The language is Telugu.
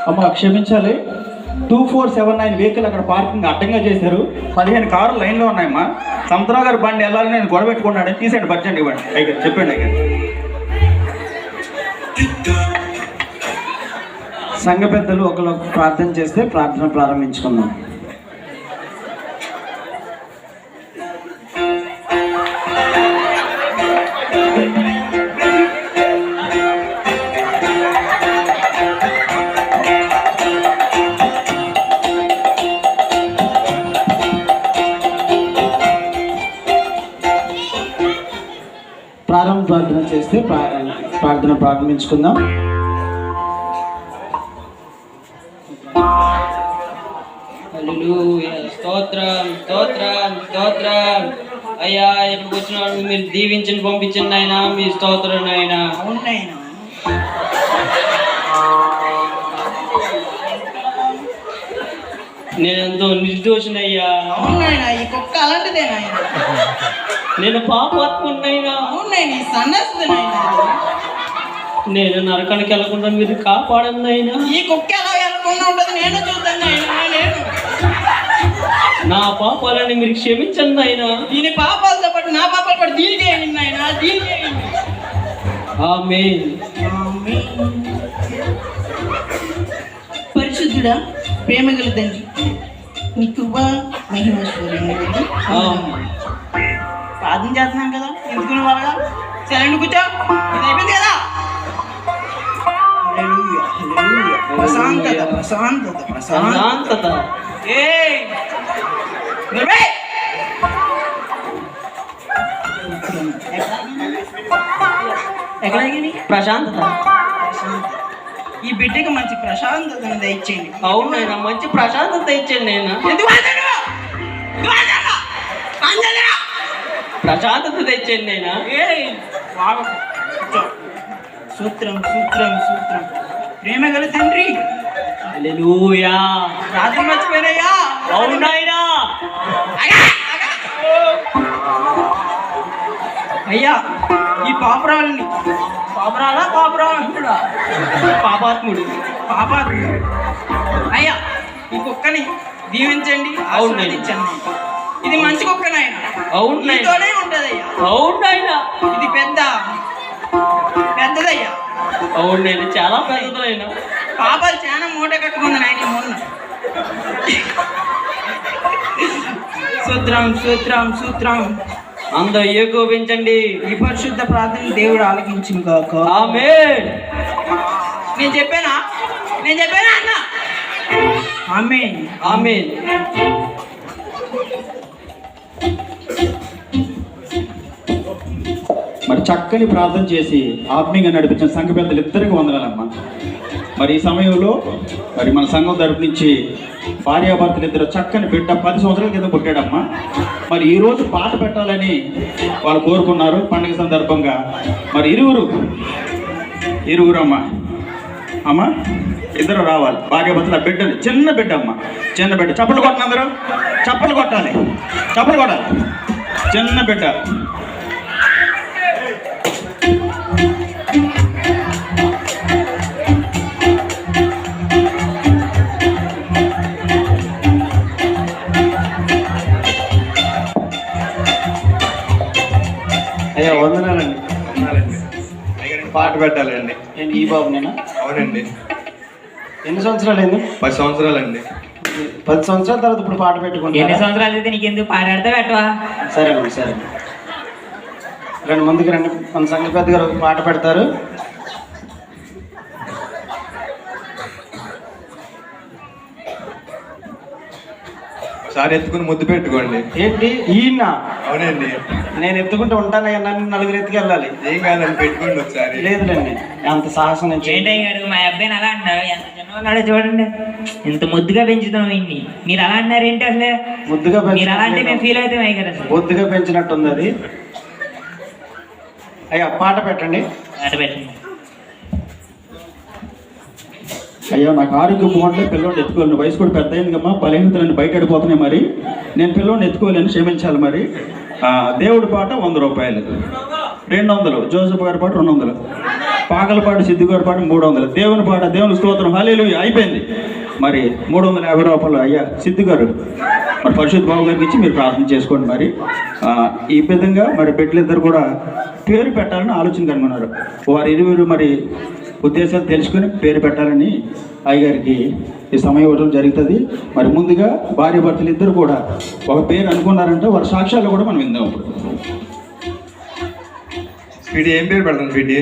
అమ్మ క్షమించాలి, 2479 వెహికల్ అక్కడ పార్కింగ్ అడ్డంగా చేశారు. 15 కార్లు లైన్లో ఉన్నాయమ్మా. సముద్రరావు గారు బండి వెళ్ళాలని నేను గొడవ పెట్టుకున్నాడు. తీసేయండి, బడ్జెట్ ఇవ్వండి. అయ్యారు చెప్పండి. అయ్యారు సంఘ పెద్దలు ఒకరు ప్రార్థన చేస్తే ప్రార్థన ప్రారంభించుకుందాం. ప్రార్థన చేస్తే ప్రార్థన ప్రారంభించుకుందాం. స్తోత్రం స్తోత్రం స్తోత్రం. అయ్యా ఎప్పుడు వచ్చిన మీరు దీవించండి, పంపించండి ఆయన. మీ స్తోత్రం ఆయన. నేనెంతో నిర్దోషినయ్యా. ఈ కుక్క అలాంటిదేనా? నేను పాపాత్మున్నైనా. నేను నరకానికి వెళ్ళకుండా మీరు కాపాడండి అయినా. ఈ కుక్క ఎలా వెళ్ళకుండా ఉంటుంది నేను చూద్దాను. నా పాపాలని మీరు క్షమించండి అయినా. దీని పాపాలతో పాటు నా పాపాలు కూడా దీనికి వేయండి ఆయన, దీనికి వేయండి. ఆమేన్. పరిశుద్ధుడా, ప్రేమగల తండ్రి, నీ కృప మహిమేశ్వరుని ప్రార్థన చేస్తున్నాం కదా, ఎందుకుని వాళ్ళగా సరైన కూర్చో. ఇది అయిపోయింది కదా. ప్రశాంతత ప్రశాంతత ప్రశాంతత. ఎక్కడ ప్రశాంతత. ఈ బిడ్డకి మంచి ప్రశాంతతను దయచేయండి. అవునైనా మంచి ప్రశాంతత ఇచ్చేయండి నేను. ప్రశాంతత తెచ్చేయండి నేను. సూత్రం సూత్రం సూత్రం. ప్రేమ గల తండ్రి, హల్లెలూయా. రాత్రి మర్చిపోయినయ్యా. అవునాయనా. అయ్యా ఈ పాపరాలని, పాపరాలంటుడా? పాపాత్ముడు. అయ్యా ఈ కుక్కని దీవించండి, ఆశీర్వదించండి. ఇది మంచి కుక్కనైనా. అవునైనా ఉంటది అయ్యా. అవునైనా. ఇది పెద్దదయ్యా. అవునైనా చాలా పెద్దదైనా. పాపాలు చాలా మూట కట్టుకుంది నాయన మొన్న. సూత్రం సూత్రం సూత్రం. అందరూ ఏకోపించండి. ఈ పరిశుద్ధ ప్రార్థన దేవుడు ఆలకించింది కాక. ఆమేన్. నేను చెప్పానా అన్న? ఆమేన్ ఆమేన్. మరి చక్కని ప్రార్థన చేసి ఆత్మీయంగా నడిపించిన సంఘ పెద్దలు ఇద్దరికి వందనాలమ్మా. మరి ఈ సమయంలో మరి మన సంఘం తరపు నుంచి భార్యాభర్తలు ఇద్దరు చక్కని బిడ్డ 10 సంవత్సరాల కింద పుట్టాడమ్మా. మరి ఈరోజు పాట పెట్టాలని వాళ్ళు కోరుకున్నారు పండుగ సందర్భంగా. మరి ఇరువురు అమ్మా ఇద్దరు రావాలి. భార్యాభర్తలు ఆ బిడ్డని, చిన్న బిడ్డ చప్పట్లు కొట్టండి అందరూ. చప్పట్లు కొట్టాలి. చిన్న బిడ్డ. అయ్యా వందనాలండి. పాట పెట్టాలండి. ఏంటి ఈ బాబు నేనా? అవునండి. ఎన్ని సంవత్సరాలు అయింది? 10 సంవత్సరాలండి. 10 సంవత్సరాల తర్వాత ఇప్పుడు పాట పెట్టుకుంటా. ఎన్ని సంవత్సరాలు అయితే నీకెందుకు పాడాడితే పెట్టవా? సరే రండి ముందుకు రండి. మన సంఘ పెద్ద గారు పాట పెడతారు. సార్ ఎత్తుకుని ముద్దు పెట్టుకోండి. ఏంటి ఈయన? అవునండి. నేను ఎత్తుకుంటూ ఉంటానయ్యా, నన్ను నలుగురు ఎత్తుకెళ్ళాలి. ఏం కాదండి, పెట్టుకోండి ఒకసారి. లేదులేండి, అంత సాహసం నేను ఏంటయ్యాడు మా అబ్బాయిని అలా అంటారు? ఎంత చిన్నవాడు చూడండి, ఇంత ముద్దుగా పెంచుతాం ఇన్ని. మీరు అలా అన్నారు ఏంటి అసలే? ముద్దుగా మీరు అలా అంటే మేము ఫీల్ అవుతాం కదా. ముద్దుగా పెంచినట్టుంది అది. అయ్యా పాట పెట్టండి. అయ్యా నాకు ఆరోగ్యం బాగుంటే పిల్లోని ఎత్తుకోలేను. వయసు కూడా పెద్ద అయింది కమ్మా, బలహీనతలన్నీ బయట పడిపోతున్నాయి. మరి నేను పిల్లోని ఎత్తుకోలేను, క్షమించాలి. మరి దేవుడి పాట 100 రూపాయలు. 200. జోసఫ్ గారి పాట 200. పాకలపాటి సిద్ధిగారి పాట 300, దేవుని పాట దేవుని స్తోత్రం హల్లెలూయా అయిపోయింది. మరి 350 రూపాయలు అయ్యా సిద్ధిగారు మరి పరిశుద్ధ బాబు గారికి ఇచ్చి మీరు ప్రార్థన చేసుకోండి. మరి ఈ విధంగా మరి బిడ్డలిద్దరు కూడా పేరు పెట్టాలని ఆలోచన కనుగొన్నారు. వారి ఇరువురు మరి ఉద్దేశాలు తెలుసుకుని పేరు పెట్టాలని అయ్యగారికి ఈ సమయం ఇవ్వడం జరుగుతుంది. మరి ముందుగా భార్య భర్తలు ఇద్దరు కూడా ఒక పేరు అనుకున్నారంటే వారి సాక్ష్యాలు కూడా మనం విందాం. ఇప్పుడు స్వీటీ ఏం పేరు పెడతాం స్వీటీ?